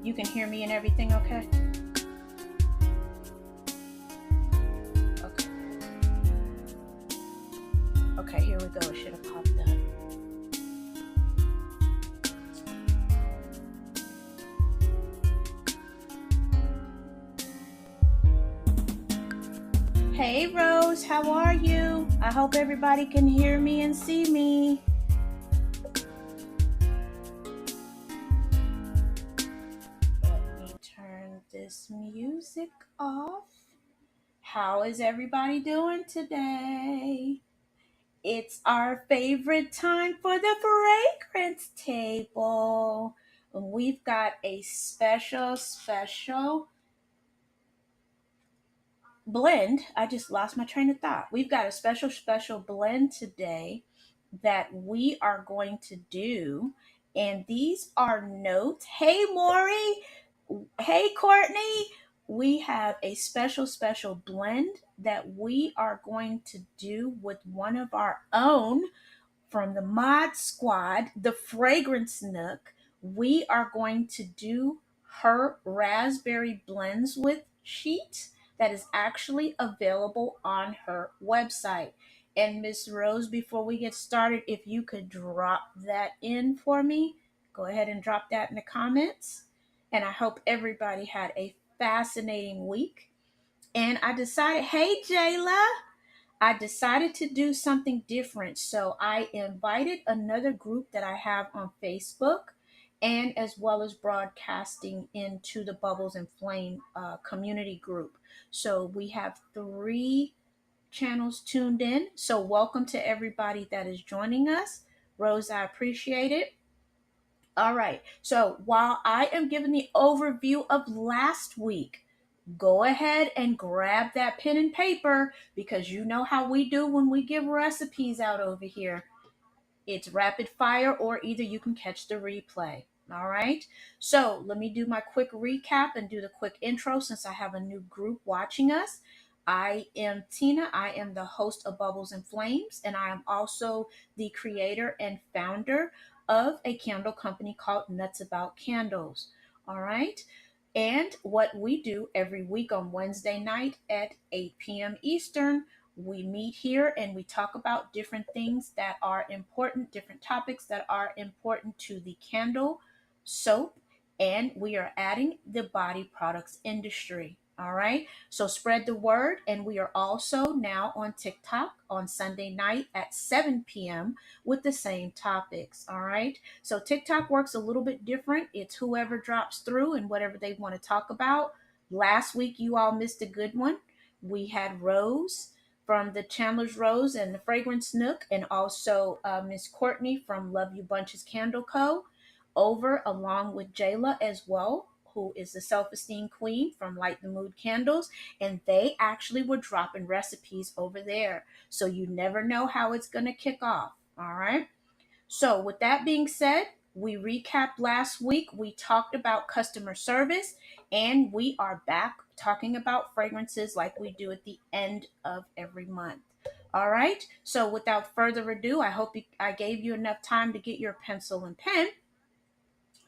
You can hear me and everything okay? Okay. Okay, here we go. It should have popped up. Hey Rose, how are you? I hope everybody can hear me and see me. Let me turn this music off. How is everybody doing today? It's our favorite time for the fragrance table. We've got a special blend. I just lost my train of thought. We've got a special blend today that we are going to do. And these are notes. Hey, Maury. Hey, Courtney. We have a special blend that we are going to do with one of our own from the Mod Squad, the Fragrance Nook. We are going to do her raspberry blends with sheet that is actually available on her website. And Miss Rose, before we get started, if you could drop that in for me, go ahead and drop that in the comments. And I hope everybody had a fascinating week. And I decided, hey, Jayla, I decided to do something different. So I invited another group that I have on Facebook and as well as broadcasting into the Bubbles and Flame community group. So we have 3 channels tuned in. So welcome to everybody that is joining us. Rose, I appreciate it. All right. So while I am giving the overview of last week, go ahead and grab that pen and paper because you know how we do when we give recipes out over here. It's rapid fire, or either you can catch the replay. All right. So let me do my quick recap and do the quick intro since I have a new group watching us. I am Tina. I am the host of Bubbles and Flames, and I am also the creator and founder of a candle company called Nuts About Candles. All right. And what we do every week on Wednesday night at 8 p.m. Eastern, we meet here and we talk about different things that are important, different topics that are important to the candle, soap, and we are adding the body products industry. All right. So spread the word. And we are also now on TikTok on Sunday night at 7 p.m. with the same topics. All right. So TikTok works a little bit different. It's whoever drops through and whatever they want to talk about. Last week, you all missed a good one. We had Rose from the Chandler's Rose and the Fragrance Nook, and also Miss Courtney from Love You Bunches Candle Co. over, along with Jayla as well, who is the self-esteem queen from Light the Mood Candles, and they actually were dropping recipes over there. So you never know how it's going to kick off. All right. So with that being said, we recapped last week. We talked about customer service, and we are back talking about fragrances like we do at the end of every month. All right. So without further ado, I hope I gave you enough time to get your pencil and pen.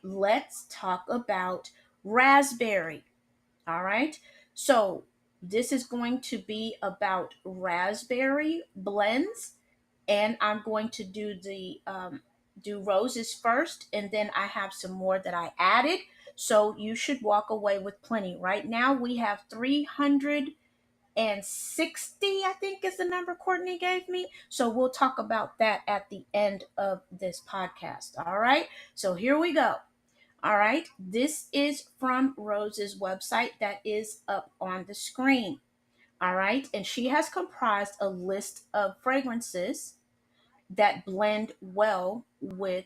Let's talk about raspberry. All right. So this is going to be about raspberry blends, and I'm going to do roses first, and then I have some more that I added. So you should walk away with plenty. Right now we have 360, I think is the number Courtney gave me. So we'll talk about that at the end of this podcast. All right. So here we go. All right. This is from Rose's website that is up on the screen. All right. And she has comprised a list of fragrances that blend well with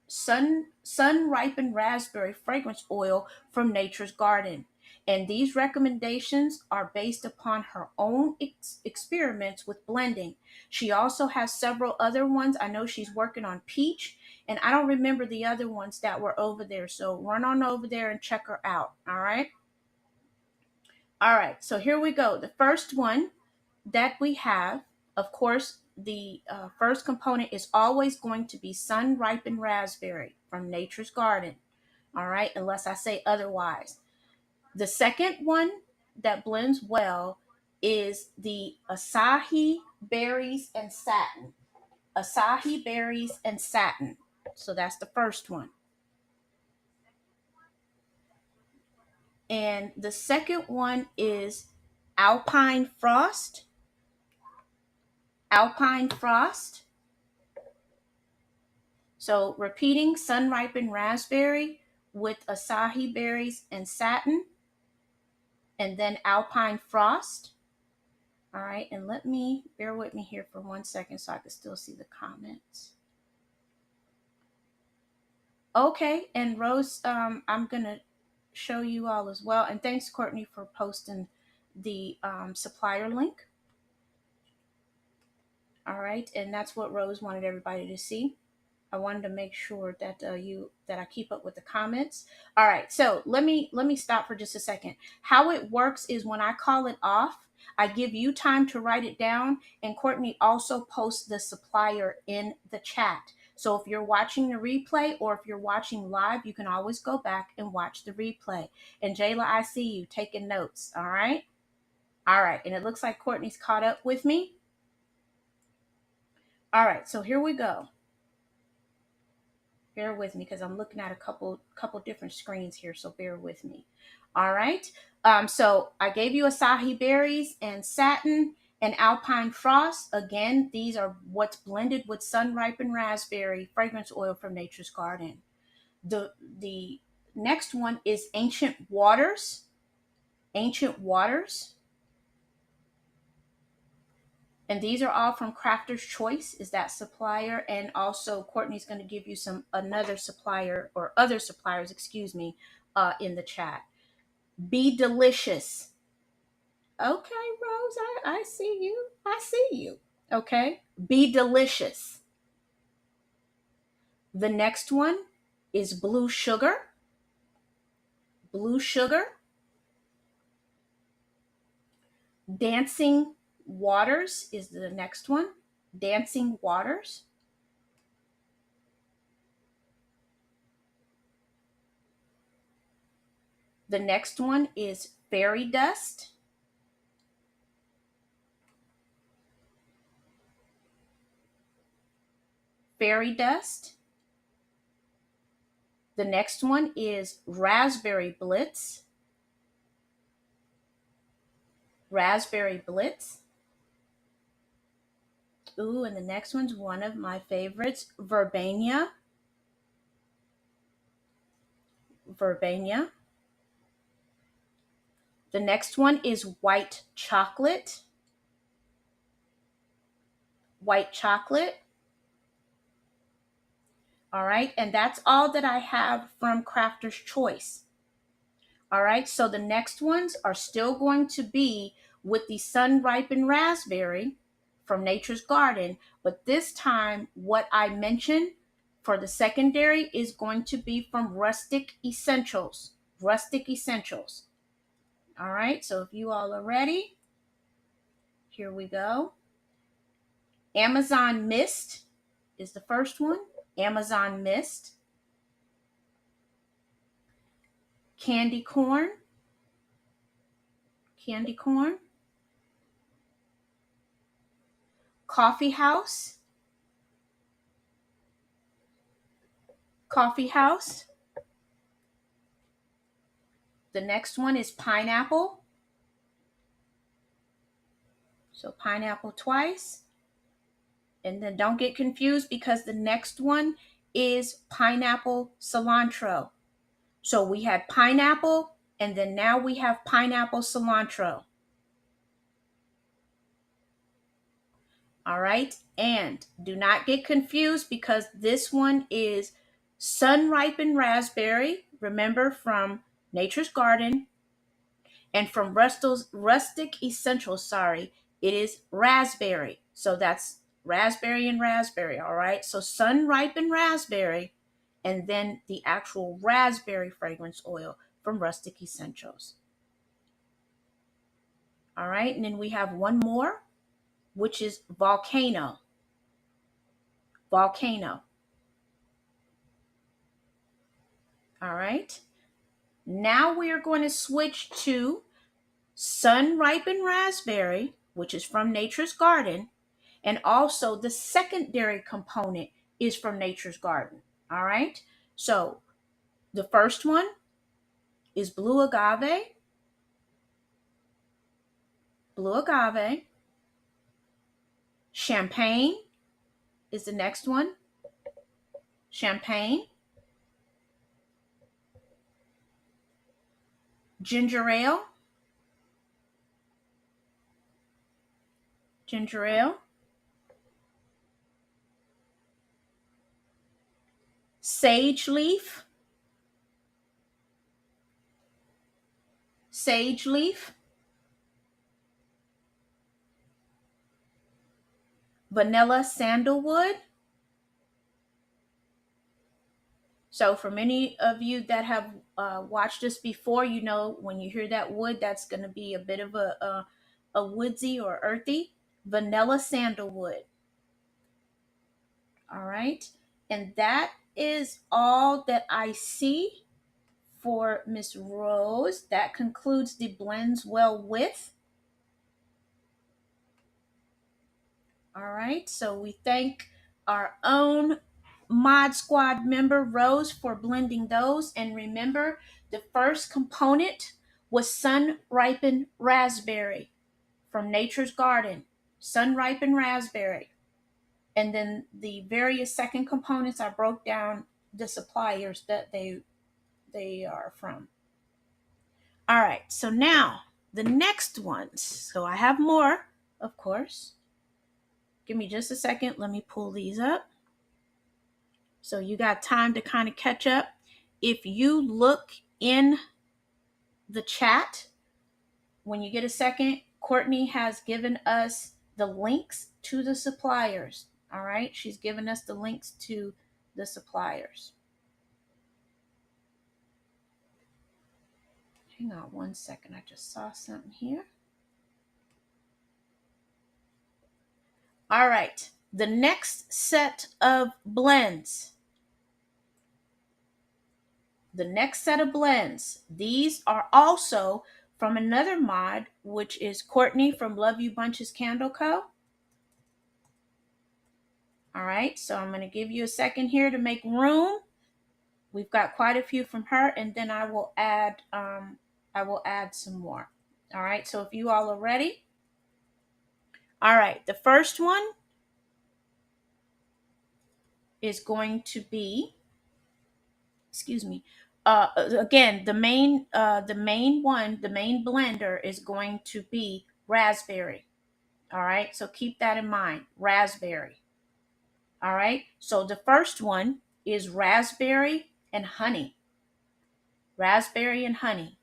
sun ripened raspberry fragrance oil from Nature's Garden. And these recommendations are based upon her own experiments with blending. She also has several other ones. I know she's working on peach, and I don't remember the other ones that were over there. So run on over there and check her out. All right. All right. So here we go. The first one that we have, of course, the first component is always going to be sun ripened raspberry from Nature's Garden. All right, unless I say otherwise. The second one that blends well is the acai berries and satin. Acai berries and satin. So that's the first one. And the second one is alpine frost. Alpine frost. So repeating, sun ripened raspberry with acai berries and satin, and then alpine frost. All right, and let me bear with me here for 1 second so I can still see the comments. Okay, and Rose, I'm gonna show you all as well. And thanks, Courtney, for posting the supplier link. All right, and that's what Rose wanted everybody to see. I wanted to make sure that that I keep up with the comments. All right, so let me stop for just a second. How it works is when I call it off, I give you time to write it down, and Courtney also posts the supplier in the chat. So if you're watching the replay or if you're watching live, you can always go back and watch the replay. And Jayla, I see you taking notes. All right. All right, and it looks like Courtney's caught up with me. All right, so here we go. Bear with me because I'm looking at a couple different screens here, so bear with me. All right. So I gave you acai berries and satin and alpine frost. Again, these are what's blended with sun ripened raspberry fragrance oil from Nature's Garden. The next one is ancient waters. Ancient waters. And these are all from Crafter's Choice, is that supplier. And also Courtney's going to give you another supplier or other suppliers, excuse me, in the chat. Be delicious. Okay, Rose, I see you. I see you. Okay. Be delicious. The next one is blue sugar. Blue sugar. Dancing waters is the next one. Dancing waters. The next one is fairy dust. Fairy dust. The next one is raspberry blitz. Raspberry blitz. Ooh, and the next one's one of my favorites, verbena. Verbena. The next one is white chocolate. White chocolate. All right, and that's all that I have from Crafter's Choice. All right, so the next ones are still going to be with the sun ripened raspberry from Nature's Garden, but this time what I mentioned for the secondary is going to be from Rustic Essentials. Rustic Essentials. All right, so if you all are ready, here we go. Amazon Mist is the first one. Amazon Mist. Candy corn. Candy corn. Coffee house. Coffee house. The next one is pineapple. So pineapple twice. And then don't get confused because the next one is pineapple cilantro. So we had pineapple and then now we have pineapple cilantro. All right. And do not get confused because this one is sun ripened raspberry. Remember, from Nature's Garden. And from Rustic Essentials, it is raspberry. So that's raspberry and raspberry, all right? So sun ripened raspberry, and then the actual raspberry fragrance oil from Rustic Essentials. All right, and then we have one more, which is volcano. Volcano. All right. Now we are going to switch to sun-ripened raspberry, which is from Nature's Garden. And also the secondary component is from Nature's Garden. All right. So the first one is blue agave. Champagne is the next one. Champagne. Ginger ale. Ginger ale. Sage leaf. Sage leaf. Vanilla sandalwood. So for many of you that have watched this before, you know when you hear that wood, that's going to be a bit of a woodsy or earthy. Vanilla sandalwood. All right. And that is all that I see for Miss Rose. That concludes the blends well with. All right. So we thank our own Mod Squad member Rose for blending those. And remember, the first component was sun ripened raspberry from Nature's Garden. Sun ripened raspberry. And then the various second components, I broke down the suppliers that they are from. All right, so now the next ones. So I have more, of course. Give me just a second. Let me pull these up. So you got time to kind of catch up. If you look in the chat, when you get a second, Courtney has given us the links to the suppliers. All right, she's given us the links to the suppliers. Hang on one second. I just saw something here. All right. The next set of blends. These are also from another mod, which is Courtney from Love You Bunches Candle Co. All right. So I'm going to give you a second here to make room. We've got quite a few from her, and then I will add some more. All right. So if you all are ready. All right. The first one is going to be, again, the main blender is going to be raspberry. All right, so keep that in mind, raspberry. All right, so the first one is raspberry and honey. Raspberry and honey.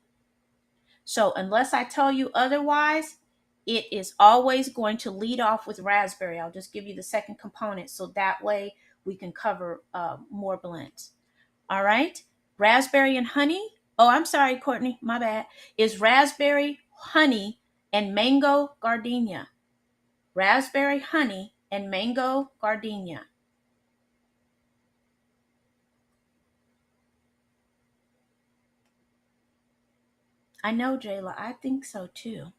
So unless I tell you otherwise, it is always going to lead off with raspberry. I'll just give you the second component so that way we can cover more blends. All right, raspberry and honey. Oh, I'm sorry, Courtney, my bad. Is raspberry, honey, and mango gardenia. Raspberry, honey, and mango gardenia. I know, Jayla, I think so too.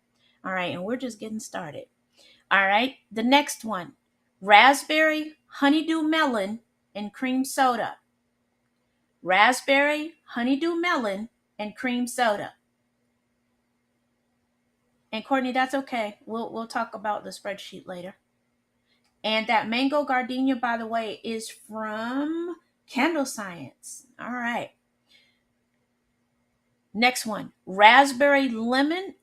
All right, and we're just getting started. All right, the next one, raspberry, honeydew melon, and cream soda. Raspberry, honeydew melon, and cream soda. And Courtney, that's okay. We'll talk about the spreadsheet later. And that mango gardenia, by the way, is from Candle Science. All right. Next one, raspberry, lemon,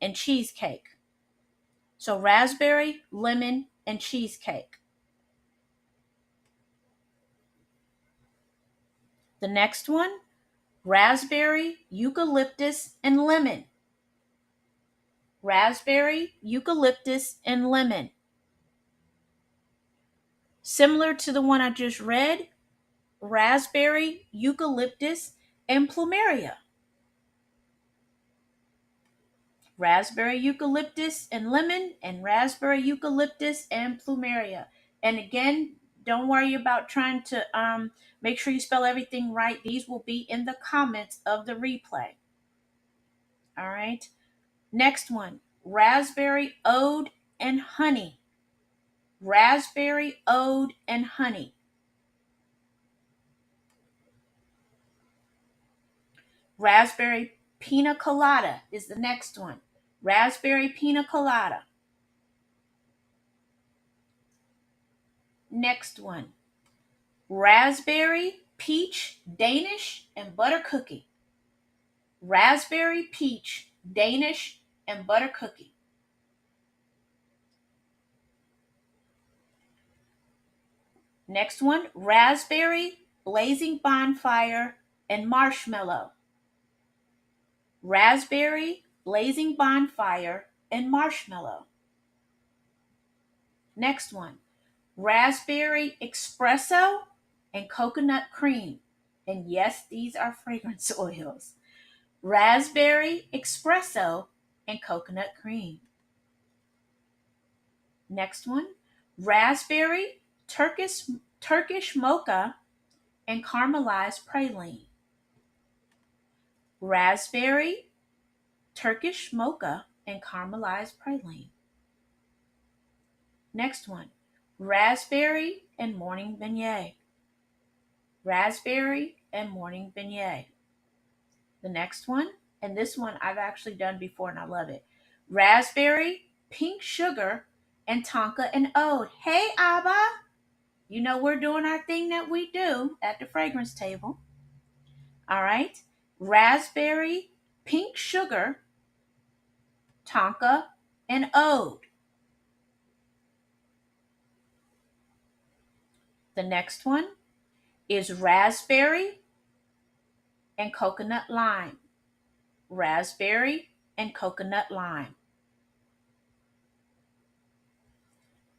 and cheesecake. So raspberry, lemon, and cheesecake. The next one, raspberry, eucalyptus, and lemon. Raspberry, eucalyptus, and lemon. Similar to the one I just read, raspberry, eucalyptus, and plumeria. Raspberry, eucalyptus, and lemon, and raspberry, eucalyptus, and plumeria. And again, Don't worry about trying to make sure you spell everything right. These will be in the comments of the replay. All right. Next one, raspberry ode and honey. Raspberry ode and honey. Raspberry pina colada is the next one. Raspberry pina colada. Next one, raspberry peach Danish and butter cookie. Raspberry peach Danish and butter cookie. Next one, raspberry blazing bonfire and marshmallow. Raspberry blazing bonfire and marshmallow. Next one, raspberry espresso and coconut cream. And yes, these are fragrance oils. Raspberry espresso and coconut cream. Next one, raspberry Turkish mocha and caramelized praline. Raspberry Turkish mocha and caramelized praline. Next one, raspberry and morning beignet. Raspberry and morning beignet. The next one, and this one I've actually done before and I love it. Raspberry, pink sugar, and tonka and ode. Hey, Abba! You know we're doing our thing that we do at the fragrance table. All right. Raspberry, pink sugar, tonka, and ode. The next one is raspberry and coconut lime. Raspberry and coconut lime.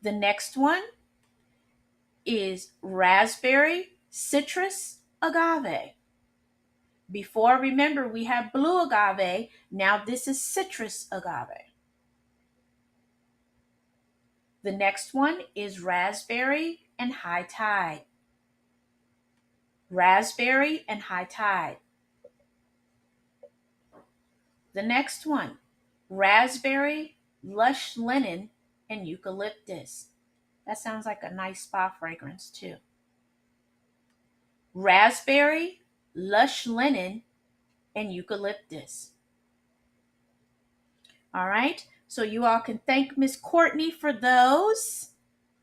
The next one is raspberry citrus agave. Before, remember, we had blue agave. Now this is citrus agave. The next one is raspberry and high tide. Raspberry and high tide. The next one, raspberry, lush linen, and eucalyptus. That sounds like a nice spa fragrance too. Raspberry, lush linen, and eucalyptus. All right, so you all can thank Miss Courtney for those.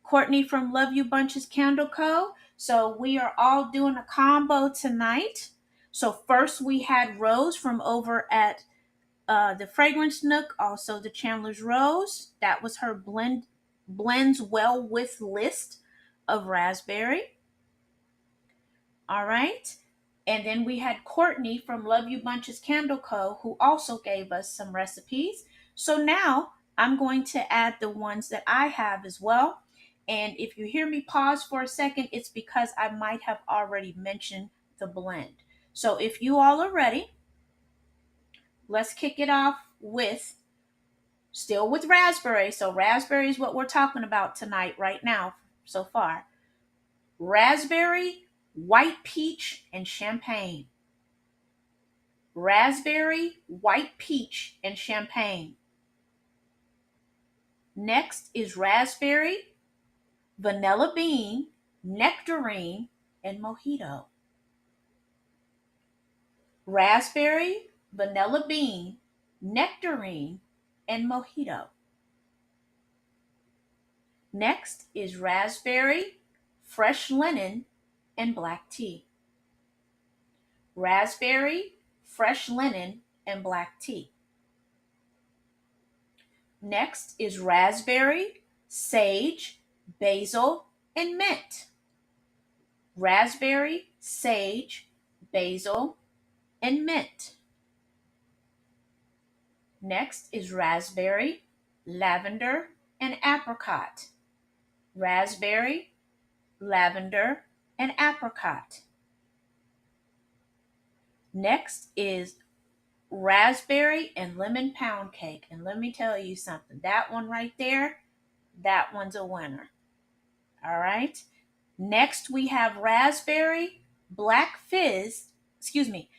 Courtney from Love You Bunches Candle Co. So we are all doing a combo tonight. So first we had Rose from over at the Fragrance Nook, also the Chandler's Rose. That was her blends well with list of raspberry. All right. And then we had Courtney from Love You Bunches Candle Co. who also gave us some recipes. So now I'm going to add the ones that I have as well. And if you hear me pause for a second, it's because I might have already mentioned the blend. So if you all are ready, let's kick it off with, still with raspberry. So raspberry is what we're talking about tonight, right now, so far. Raspberry, white peach, and champagne. Raspberry, white peach, and champagne. Next is raspberry, vanilla bean, nectarine, and mojito. Raspberry, vanilla bean, nectarine, and mojito. Next is raspberry, fresh linen, and black tea. Raspberry, fresh linen, and black tea. Next is raspberry, sage, basil, and mint. Raspberry, sage, basil, and mint. Next is raspberry, lavender, and apricot. Raspberry, lavender, and apricot. Next is raspberry and lemon pound cake. And let me tell you something, that one right there, that one's a winner. All right. Next, we have raspberry, black fizz, excuse me,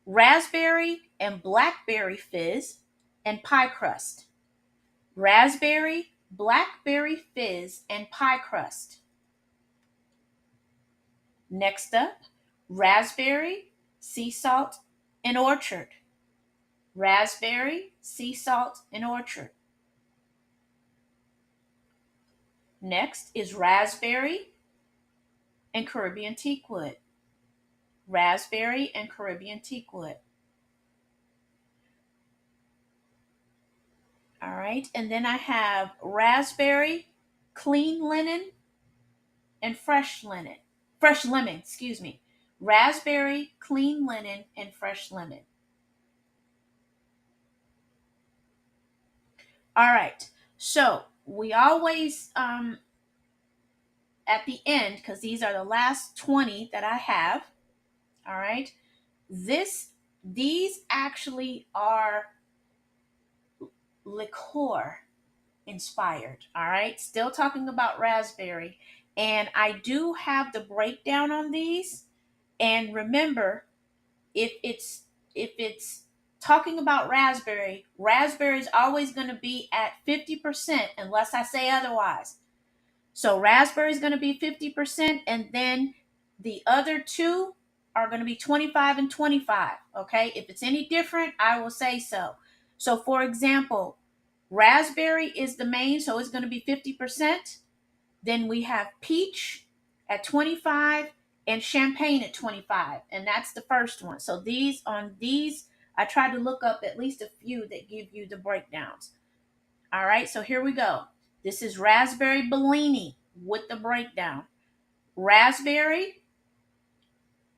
raspberry and blackberry fizz, and pie crust. Raspberry, blackberry fizz, and pie crust. Next up, raspberry, sea salt, and orchard. Raspberry, sea salt, and orchard. Next is raspberry and Caribbean teakwood. Raspberry and Caribbean teakwood. All right, and then I have raspberry, clean linen, and fresh linen. Fresh lemon, excuse me. Raspberry, clean linen, and fresh lemon. All right, so we always, at the end, because these are the last 20 that I have, all right, these actually are liqueur inspired. All right, still talking about raspberry, and I do have the breakdown on these. And remember, if it's talking about raspberry, raspberry is always going to be at 50% unless I say otherwise. So raspberry is going to be 50%, and then the other two are going to be 25 and 25. Okay, if it's any different, I will say so. So for example, raspberry is the main, so it's going to be 50%. Then we have peach at 25 and champagne at 25, and that's the first one. So these I tried to look up at least a few that give you the breakdowns. All right, so here we go. This is raspberry Bellini with the breakdown. Raspberry,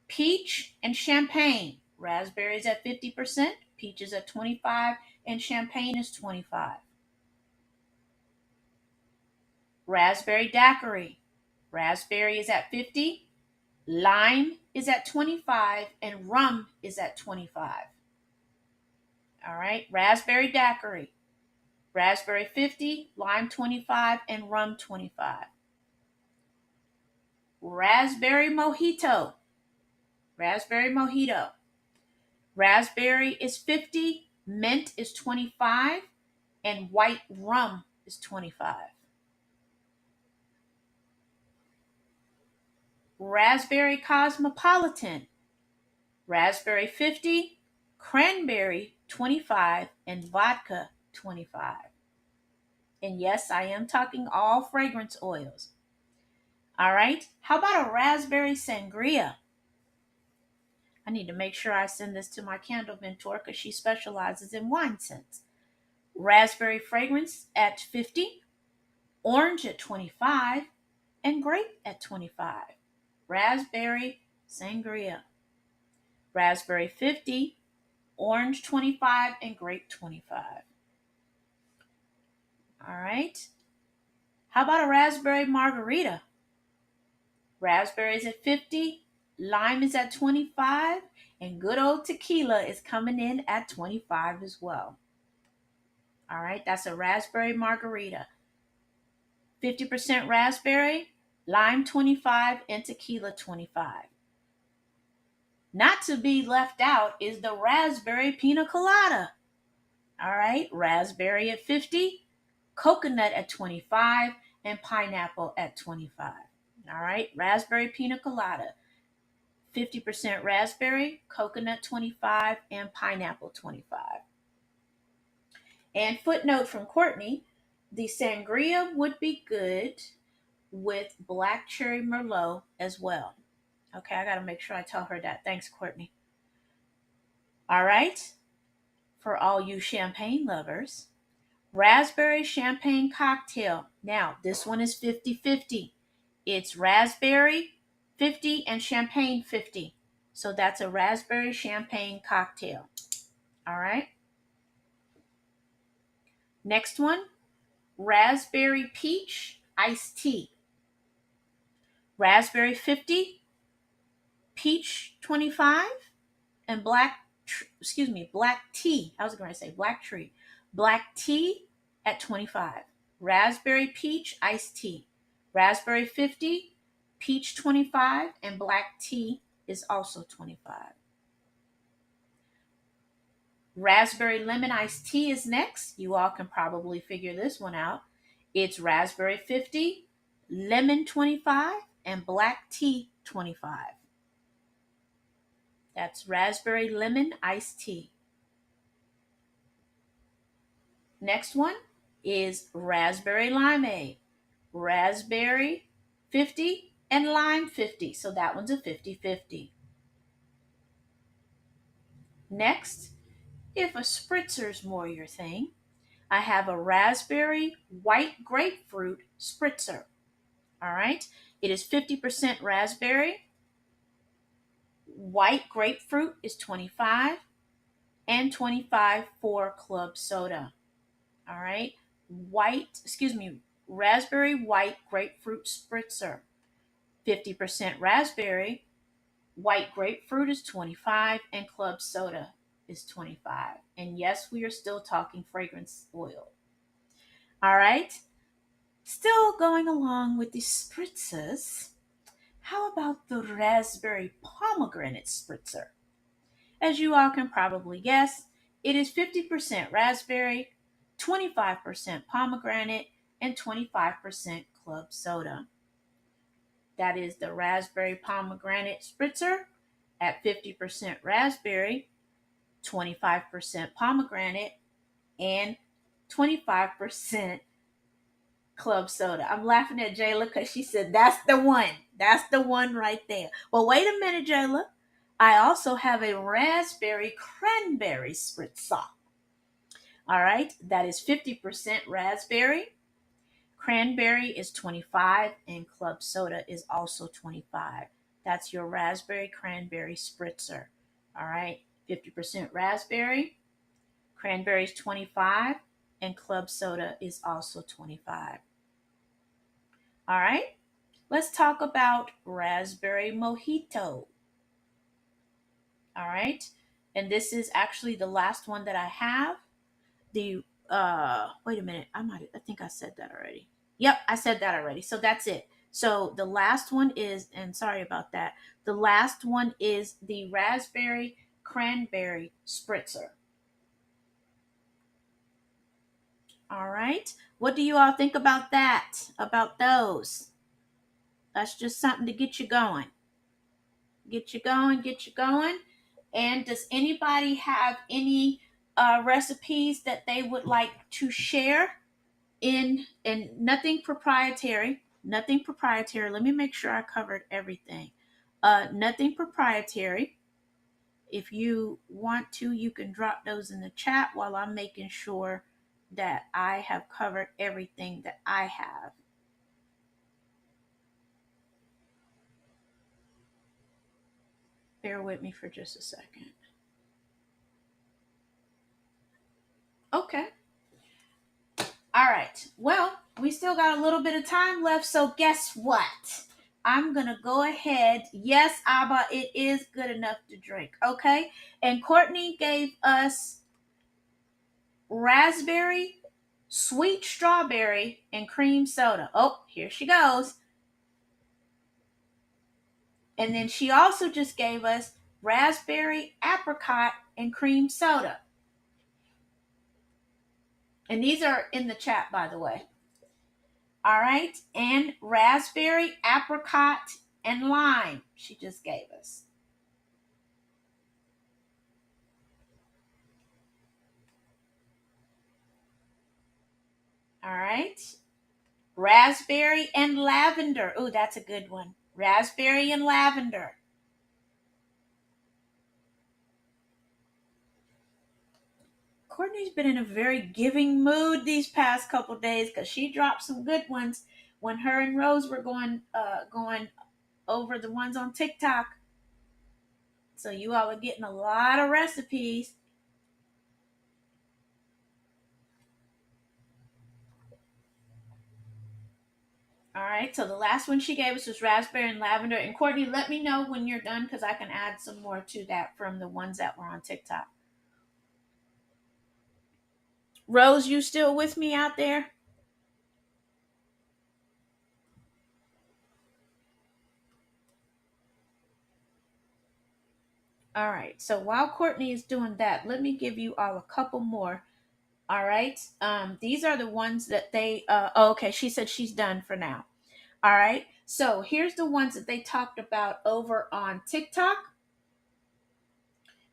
peach, and champagne. Raspberry is at 50%, peach is at 25, and champagne is 25. Raspberry daiquiri. Raspberry is at 50, lime is at 25, and rum is at 25. All right, raspberry daiquiri. Raspberry 50, lime 25, and rum 25. Raspberry mojito. Raspberry mojito. Raspberry is 50, mint is 25, and white rum is 25. Raspberry cosmopolitan. Raspberry 50, cranberry 25, and vodka 25. And yes, I am talking all fragrance oils. All right, how about a raspberry sangria? I need to make sure I send this to my candle mentor because she specializes in wine scents. Raspberry fragrance at 50, orange at 25, and grape at 25. Raspberry sangria. Raspberry 50, orange 25, and grape 25. All right. How about a raspberry margarita? Raspberry is at 50, lime is at 25, and good old tequila is coming in at 25 as well. All right, that's a raspberry margarita. 50% raspberry, lime 25, and tequila 25. Not to be left out is the raspberry pina colada. All right, raspberry at 50, coconut at 25, and pineapple at 25. All right, raspberry pina colada. 50% raspberry, coconut 25, and pineapple 25. And footnote from Courtney, the sangria would be good with black cherry merlot as well. Okay, I got to make sure I tell her that. Thanks, Courtney. All right, for all you champagne lovers, raspberry champagne cocktail. Now, this one is 50-50. It's raspberry 50 and champagne 50. So that's a raspberry champagne cocktail. All right. Next one, raspberry peach iced tea. Raspberry 50, peach 25, and black tea. I was going to say black tree. Black tea at 25. Raspberry peach iced tea. Raspberry 50, peach 25, and black tea is also 25. Raspberry lemon iced tea is next. You all can probably figure this one out. It's raspberry 50, lemon 25, and black tea 25. That's raspberry lemon iced tea. Next one is raspberry limeade. Raspberry 50 and lime 50. So that one's a 50-50. Next, if a spritzer's more your thing, I have a raspberry white grapefruit spritzer. All right. It is 50% raspberry. White grapefruit is 25 and 25 for club soda. All right. Raspberry white grapefruit spritzer. 50% raspberry. White grapefruit is 25 and club soda is 25. And yes, we are still talking fragrance oil. All right. Still going along with the spritzers. How about the raspberry pomegranate spritzer? As you all can probably guess, it is 50% raspberry, 25% pomegranate, and 25% club soda. That is the raspberry pomegranate spritzer at 50% raspberry, 25% pomegranate, and 25% club soda. I'm laughing at Jayla because she said, that's the one. That's the one right there. Well, wait a minute, Jayla. I also have a raspberry cranberry spritzer. All right, that is 50% raspberry. Cranberry is 25 and club soda is also 25. That's your raspberry cranberry spritzer. All right, 50% raspberry. Cranberry is 25 and club soda is also 25. All right, let's talk about raspberry mojito. All right, and this is actually the last one that I have. The wait a minute, I think I said that already. Yep, I said that already. So that's it. So the last one is, and sorry about that, the last one is the raspberry cranberry spritzer. All right, what do you all think about that? About those? That's just something to get you going. Get you going, get you going. And does anybody have any recipes that they would like to share? In nothing proprietary, nothing proprietary. Let me make sure I covered everything. Nothing proprietary. If you want to, you can drop those in the chat while I'm making sure that I have covered everything that I have. Bear with me for just a second. Okay. All right. Well, we still got a little bit of time left, so guess what? I'm going to go ahead. Yes, Abba, it is good enough to drink. Okay? And Courtney gave us raspberry, sweet strawberry, and cream soda. Oh, here she goes. And then she also just gave us raspberry, apricot, and cream soda. And these are in the chat, by the way. All right. And raspberry, apricot, and lime she just gave us. All right. Raspberry and lavender. Oh, that's a good one. Raspberry and lavender. Courtney's been in a very giving mood these past couple days because she dropped some good ones when her and Rose were going over the ones on TikTok. So you all are getting a lot of recipes. All right, so the last one she gave us was raspberry and lavender. And Courtney, let me know when you're done because I can add some more to that from the ones that were on TikTok. Rose, you still with me out there? All right. So while Courtney is doing that, let me give you all a couple more. All right. These are the ones that they. Oh, okay. She said she's done for now. All right. So here's the ones that they talked about over on TikTok.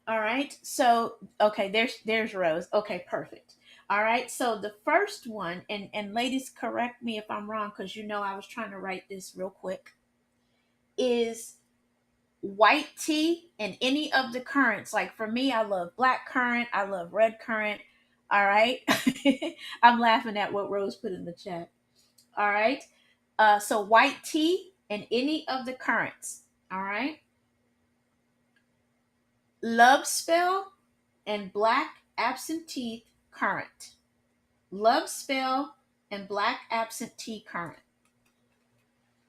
All right. So okay, there's Rose. Okay, perfect. All right. So the first one, and ladies, correct me if I'm wrong, because you know I was trying to write this real quick, is white tea and any of the currants. Like for me, I love black currant. I love red currant. All right. I'm laughing at what Rose put in the chat. All right. So white tea and any of the currants. All right. Love spell and black absinthe currant. Love spell and black absinthe currant.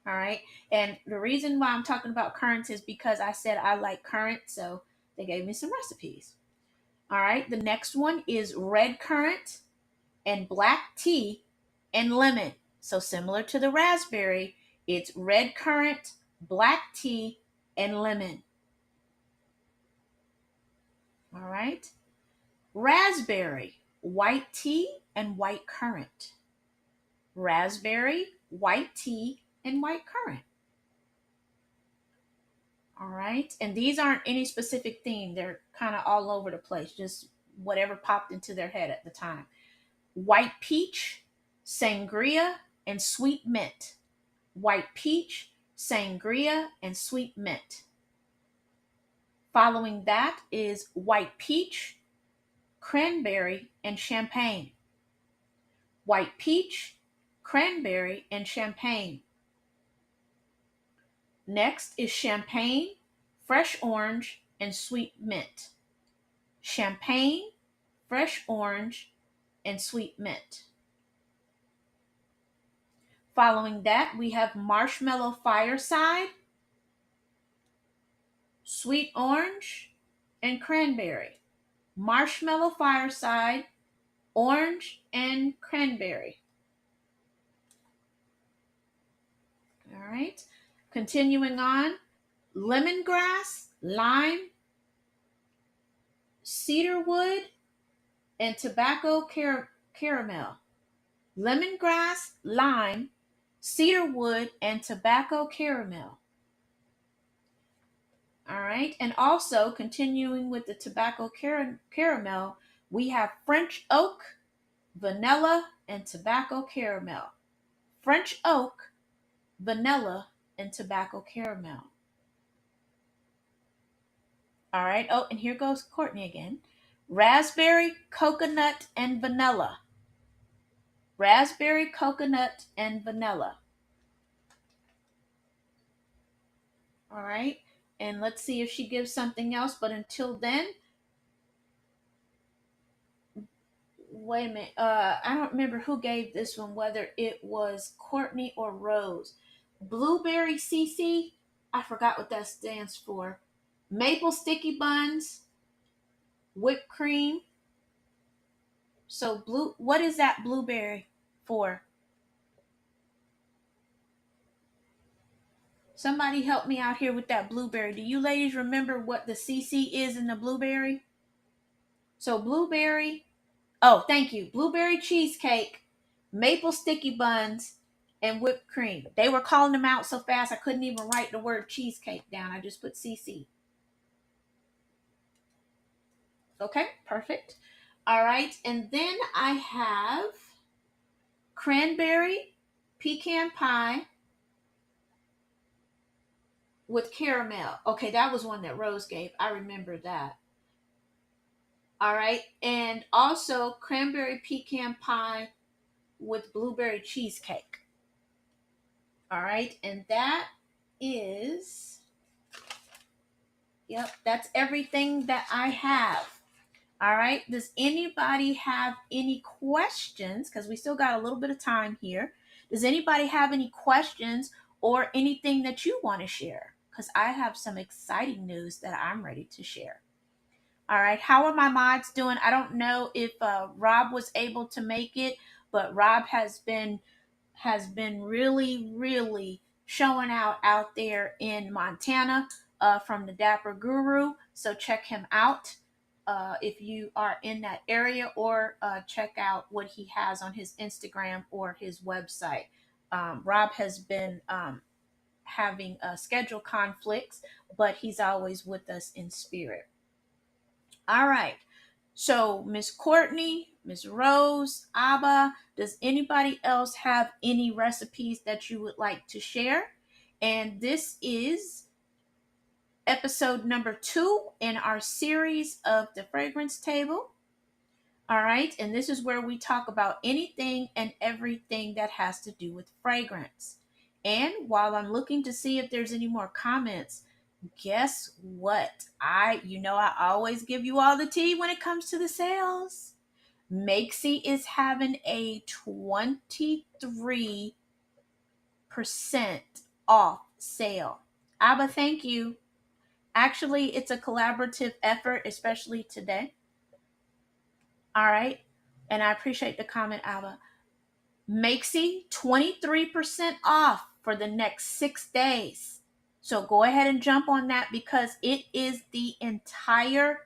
All right. And the reason why I'm talking about currants is because I said I like currant, so they gave me some recipes. All right. The next one is red currant and black tea and lemon. So similar to the raspberry, it's red currant, black tea, and lemon. All right. Raspberry, white tea, and white currant. Raspberry, white tea, and white currant. All right. And these aren't any specific theme. They're kind of all over the place, just whatever popped into their head at the time. White peach, sangria, and sweet mint. White peach, sangria, and sweet mint. Following that is white peach, cranberry, and champagne. White peach, cranberry, and champagne. Next is champagne, fresh orange, and sweet mint. Champagne, fresh orange, and sweet mint. Following that, we have marshmallow fireside, sweet orange, and cranberry. Marshmallow fireside, orange, and cranberry. All right. Continuing on, lemongrass, lime, cedarwood, and tobacco caramel. Lemongrass, lime, cedarwood, and tobacco caramel. All right. And also, continuing with the tobacco caramel, we have French oak, vanilla, and tobacco caramel. French oak, vanilla, and tobacco caramel. All right. Oh, and here goes Courtney again. Raspberry, coconut, and vanilla. Raspberry, coconut, and vanilla. All right. And let's see if she gives something else. But until then, wait a minute. I don't remember who gave this one, whether it was Courtney or Rose. Blueberry CC. I forgot what that stands for. Maple sticky buns, whipped cream. So blue. What is that blueberry for? Somebody help me out here with that blueberry. Do you ladies remember what the CC is in the blueberry? So blueberry. Oh, thank you. Blueberry cheesecake, maple sticky buns, and whipped cream. They were calling them out so fast I couldn't even write the word cheesecake down. I just put CC. Okay, perfect. All right, and then I have cranberry pecan pie with caramel. Okay, that was one that Rose gave. I remember that. All right, and also cranberry pecan pie with blueberry cheesecake. All right, and that is, yep, that's everything that I have. All right, does anybody have any questions? Because we still got a little bit of time here. Does anybody have any questions or anything that you want to share? Because I have some exciting news that I'm ready to share. All right, how are my mods doing? I don't know if Rob was able to make it, but Rob has been really showing out there in Montana. from the Dapper Guru. So check him out if you are in that area, or check out what he has on his Instagram or his website. Rob has been having schedule conflicts, but he's always with us in spirit. All right. So, Miss Courtney, Miss Rose, Abba, does anybody else have any recipes that you would like to share? And this is episode number 2 in our series of the fragrance table. All right. And this is where we talk about anything and everything that has to do with fragrance. And while I'm looking to see if there's any more comments, guess what? I always give you all the tea when it comes to the sales. Makesy is having a 23% off sale. Abba, thank you. Actually, it's a collaborative effort, especially today. All right. And I appreciate the comment, Abba. Makesy, 23% off for the next 6 days. So go ahead and jump on that because it is the entire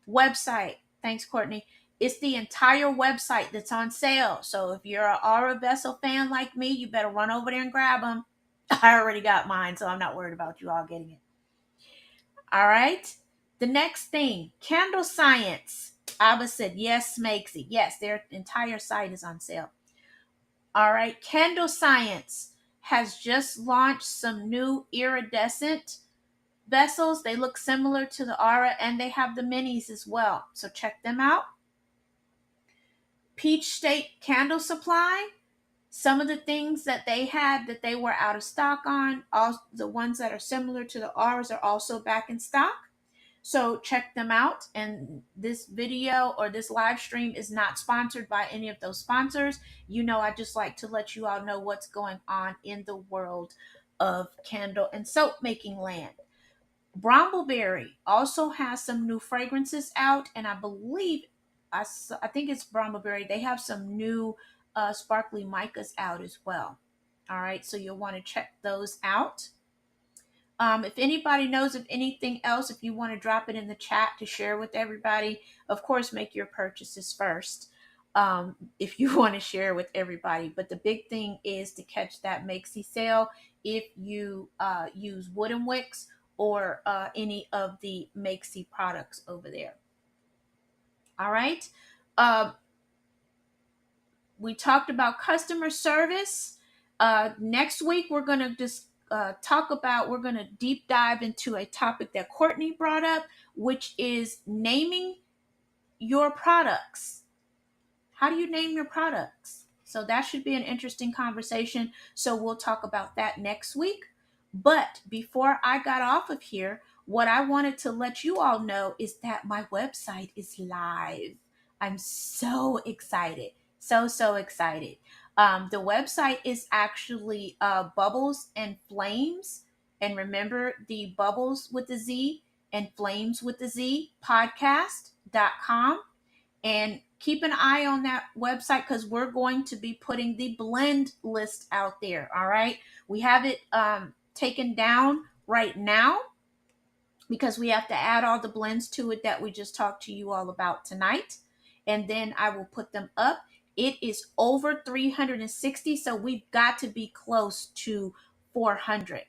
website. Thanks, Courtney. It's the entire website that's on sale. So if you're an Aura Vessel fan like me, you better run over there and grab them. I already got mine, so I'm not worried about you all getting it. All right. The next thing, Candle Science. Abba said, yes, Makesy. Yes, their entire site is on sale. All right. Candle Science has just launched some new iridescent vessels. They look similar to the Aura, and they have the minis as well. So check them out. Peach State Candle Supply. Some of the things that they had that they were out of stock on, all the ones that are similar to the Auras are also back in stock. So check them out. And this video or this live stream is not sponsored by any of those sponsors. I just like to let you all know what's going on in the world of candle and soap making land. Brambleberry also has some new fragrances out, and I believe, I think it's Brambleberry. They have some new sparkly micas out as well. All right, so you'll want to check those out. If anybody knows of anything else, if you want to drop it in the chat to share with everybody, of course, make your purchases first if you want to share with everybody. But the big thing is to catch that Makesy sale if you use Wooden Wicks or any of the Makesy products over there. All right. We talked about customer service. Next week, we're going to just we're going to deep dive into a topic that Courtney brought up, which is naming your products. How do you name your products? So that should be an interesting conversation. So we'll talk about that next week. But before I got off of here, what I wanted to let you all know is that my website is live. I'm so excited. So excited. The website is actually Bubblez and Flamez. And remember, the Bubblez with the Z and Flamez with the Z podcast.com. And keep an eye on that website because we're going to be putting the blend list out there. All right. We have it taken down right now because we have to add all the blends to it that we just talked to you all about tonight. And then I will put them up. It is over 360. So we've got to be close to 400.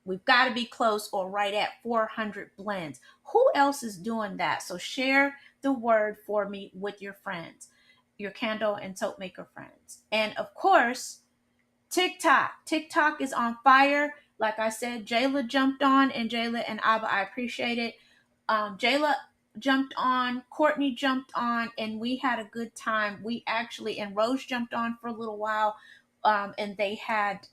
We've got to be close or right at 400 blends. Who else is doing that? So share the word for me with your friends, your candle and soap maker friends. And of course, TikTok. TikTok is on fire. Like I said, Jayla jumped on, and Jayla and Abba, I appreciate it. Jayla jumped on, Courtney jumped on, and we had a good time. And Rose jumped on for a little while, and they had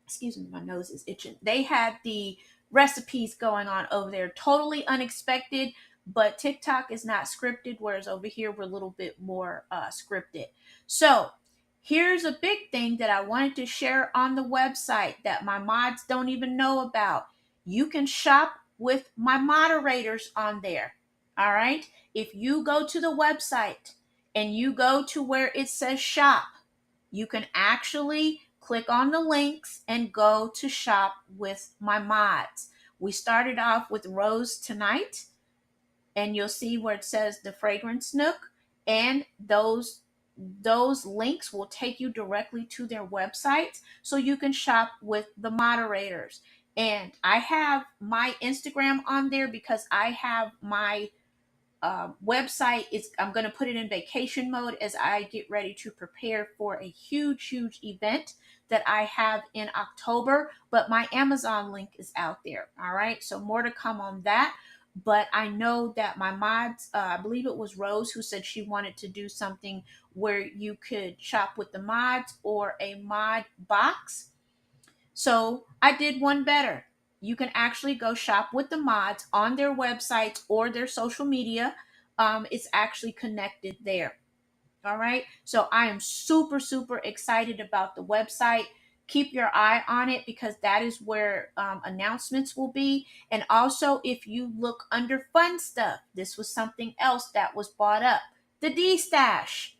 excuse me, my nose is itching. They had the recipes going on over there. Totally unexpected, but TikTok is not scripted, whereas over here we're a little bit more scripted. So here's a big thing that I wanted to share on the website that my mods don't even know about. You can shop with my moderators on there. All right. If you go to the website and you go to where it says shop, you can actually click on the links and go to shop with my mods. We started off with Rose tonight, and you'll see where it says the Fragrance Nook, and those links will take you directly to their websites so you can shop with the moderators. And I have my Instagram on there because I have my website is, I'm going to put it in vacation mode as I get ready to prepare for a huge event that I have in October, but my Amazon link is out there. All right, so more to come on that. But I know that my mods, I believe it was Rose who said she wanted to do something where you could shop with the mods or a mod box. So I did one better. You can actually go shop with the mods on their websites or their social media. It's actually connected there. All right. So I am super excited about the website. Keep your eye on it because that is where announcements will be. And also, if you look under fun stuff, this was something else that was brought up, the D stash.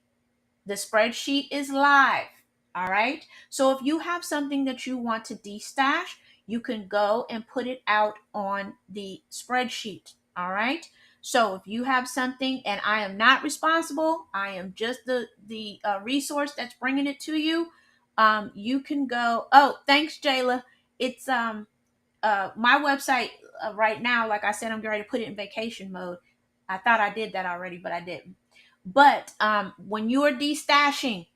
The spreadsheet is live. All right. So if you have something that you want to destash, you can go and put it out on the spreadsheet. All right. So if you have something, and I am not responsible, I am just the resource that's bringing it to you. You can go. Oh, thanks, Jayla. It's my website right now. Like I said, I'm ready to put it in vacation mode. I thought I did that already, but I didn't. But when you are destashing,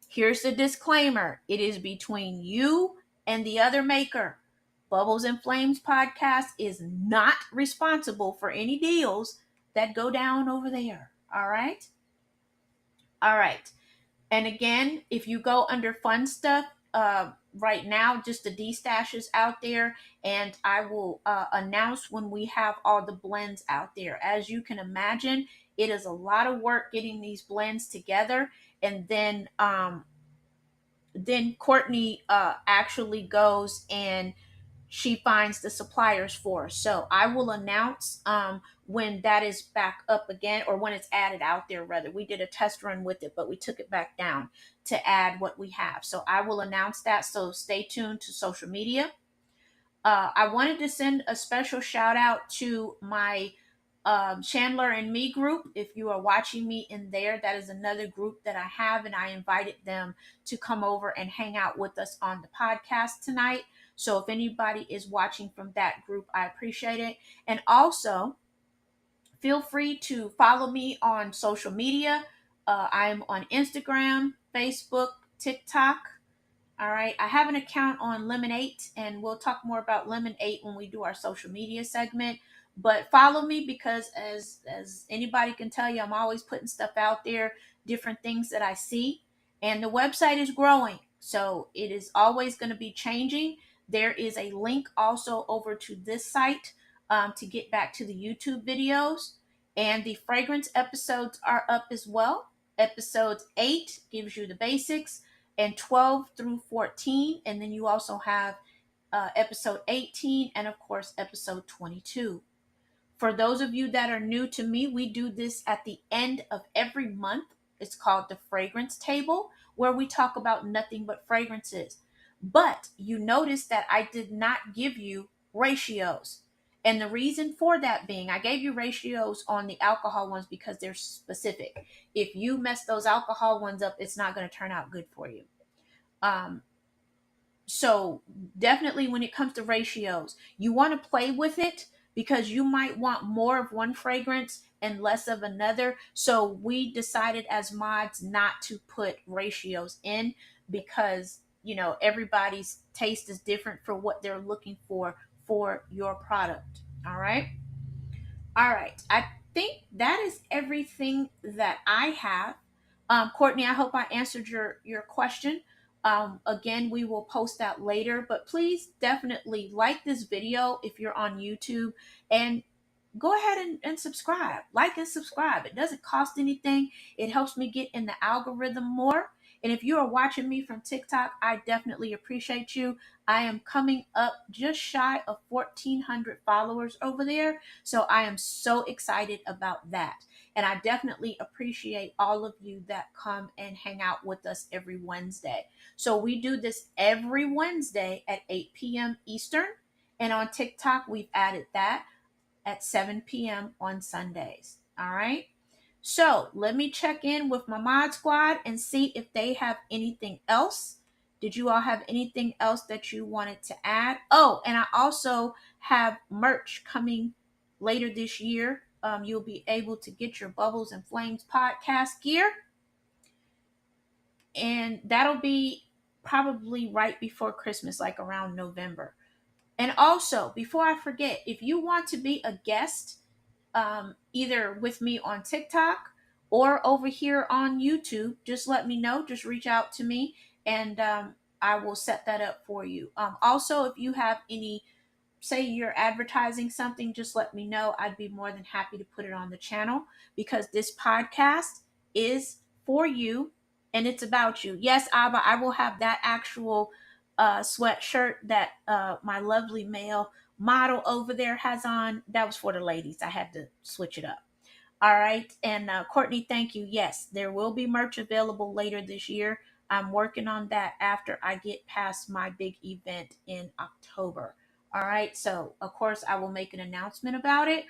here's the disclaimer. It is between you and the other maker. Bubbles and Flames podcast is not responsible for any deals that go down over there. All right? All right. And again, if you go under fun stuff, right now, just the D stashes out there, and I will announce when we have all the blends out there. As you can imagine, it is a lot of work getting these blends together, and then Courtney actually goes and she finds the suppliers for us. So I will announce when that is back up again, or when it's added out there rather. We did a test run with it, but we took it back down to add what we have. So I will announce that. So stay tuned to social media. I wanted to send a special shout out to my Chandler and Me group. If you are watching me in there, that is another group that I have, and I invited them to come over and hang out with us on the podcast tonight. So if anybody is watching from that group, I appreciate it. And also, feel free to follow me on social media. I'm on Instagram, Facebook, TikTok. All right. I have an account on Lemon8, and we'll talk more about Lemon8 when we do our social media segment. But follow me because as anybody can tell you, I'm always putting stuff out there, different things that I see. And the website is growing. So it is always going to be changing. There is a link also over to this site to get back to the YouTube videos. And the fragrance episodes are up as well. Episode 8 gives you the basics, and 12 through 14. And then you also have episode 18 and, of course, episode 22. For those of you that are new to me, we do this at the end of every month. It's called the Fragrance Table, where we talk about nothing but fragrances. But you notice that I did not give you ratios. And the reason for that being, I gave you ratios on the alcohol ones because they're specific. If you mess those alcohol ones up, it's not going to turn out good for you. Um, so definitely when it comes to ratios, you want to play with it because you might want more of one fragrance and less of another. So we decided as mods not to put ratios in because, everybody's taste is different for what they're looking for your product. All right. All right. I think that is everything that I have. Courtney, I hope I answered your question. Again, we will post that later, but please definitely like this video if you're on YouTube, and go ahead and subscribe. Like and subscribe. It doesn't cost anything. It helps me get in the algorithm more. And if you are watching me from TikTok, I definitely appreciate you. I am coming up just shy of 1,400 followers over there. So I am so excited about that. And I definitely appreciate all of you that come and hang out with us every Wednesday. So we do this every Wednesday at 8 p.m. Eastern. And on TikTok, we've added that at 7 p.m. on Sundays. All right. So let me check in with my mod squad and see if they have anything else. Did you all have anything else that you wanted to add? Oh, and I also have merch coming later this year. You'll be able to get your Bubbles and Flames podcast gear, and that'll be probably right before Christmas, like around November. And also, before I forget, if you want to be a guest, either with me on TikTok or over here on YouTube, just let me know. Just reach out to me, and I will set that up for you. Also, if you have any, say you're advertising something, just let me know. I'd be more than happy to put it on the channel, because this podcast is for you and it's about you. Yes, Abba, I will have that actual sweatshirt that my lovely male model over there has on. That was for the ladies. I had to switch it up. All right. And Courtney, thank you. Yes, there will be merch available later this year. I'm working on that after I get past my big event in October. All right. So, of course, I will make an announcement about it.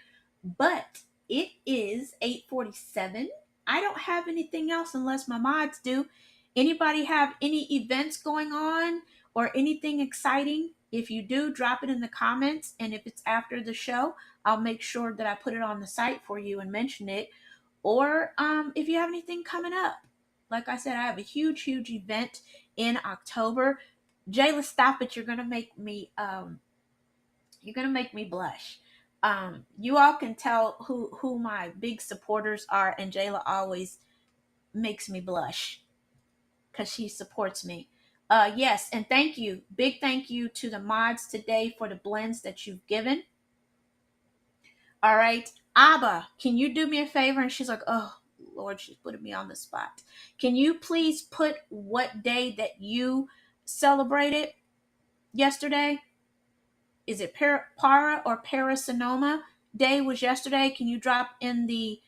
But it is 8:47. I don't have anything else unless my mods do. Anybody have any events going on or anything exciting? If you do, drop it in the comments. And if it's after the show, I'll make sure that I put it on the site for you and mention it. Or if you have anything coming up. Like I said, I have a huge, huge event in October. Jayla, stop it. You're gonna make me blush. You all can tell who my big supporters are, and Jayla always makes me blush because she supports me. Yes, and thank you. Big thank you to the mods today for the blends that you've given. All right. Abba, can you do me a favor? And she's like, oh, Lord, she's putting me on the spot. Can you please put what day that you celebrated yesterday? Is it para or parasinoma day was yesterday? Can you drop in the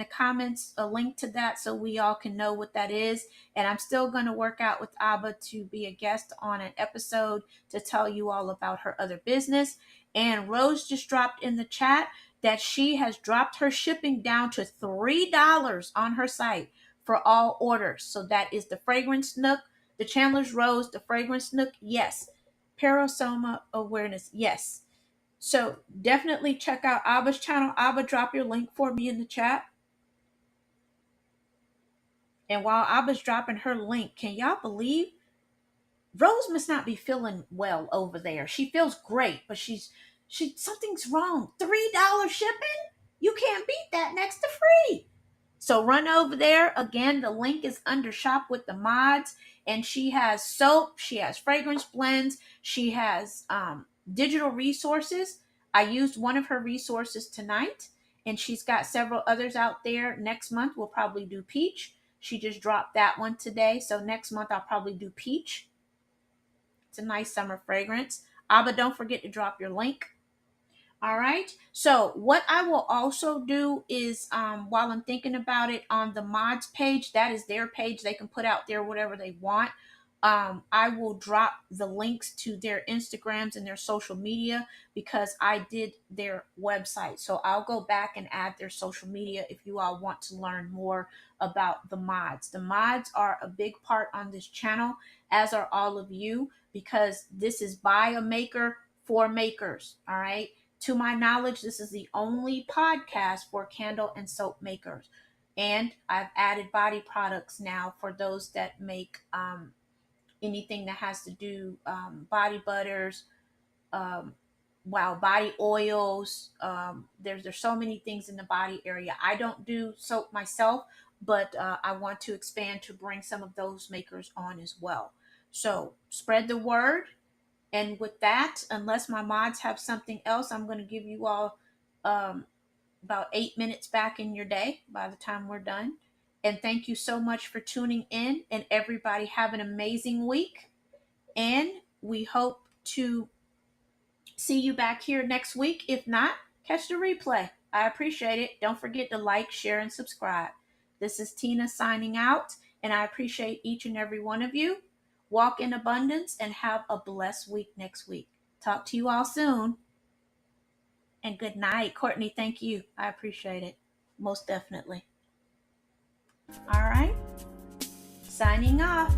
comments a link to that so we all can know what that is? And I'm still going to work out with Abba to be a guest on an episode to tell you all about her other business. And Rose just dropped in the chat that she has dropped her shipping down to $3 on her site for all orders. So that is the Fragrance Nook, the Chandler's Rose, the Fragrance Nook, yes. Parasoma awareness, yes. So definitely check out Abba's channel. Abba, drop your link for me in the chat. And while Abba's dropping her link, can y'all believe Rose must not be feeling well over there? She feels great, but she something's wrong. $3 shipping? You can't beat that next to free. So run over there. Again, the link is under Shop with the Mods. And she has soap, she has fragrance blends, she has digital resources. I used one of her resources tonight, and she's got several others out there. Next month, we'll probably do peach. She just dropped that one today. So next month, I'll probably do peach. It's a nice summer fragrance. Abba, don't forget to drop your link. All right. So what I will also do is, while I'm thinking about it, on the mods page, that is their page. They can put out there whatever they want. I will drop the links to their Instagrams and their social media because I did their website. So I'll go back and add their social media if you all want to learn more about the mods. The mods are a big part on this channel, as are all of you, because this is by a maker for makers. All right. To my knowledge, this is the only podcast for candle and soap makers. And I've added body products now for those that make anything that has to do body butters, body oils. There's so many things in the body area. I don't do soap myself, but I want to expand to bring some of those makers on as well. So spread the word. And with that, unless my mods have something else, I'm going to give you all about 8 minutes back in your day by the time we're done. And thank you so much for tuning in. And everybody have an amazing week. And we hope to see you back here next week. If not, catch the replay. I appreciate it. Don't forget to like, share, and subscribe. This is Tina signing out, and I appreciate each and every one of you. Walk in abundance and have a blessed week next week. Talk to you all soon. And good night. Courtney, thank you. I appreciate it. Most definitely. All right. Signing off.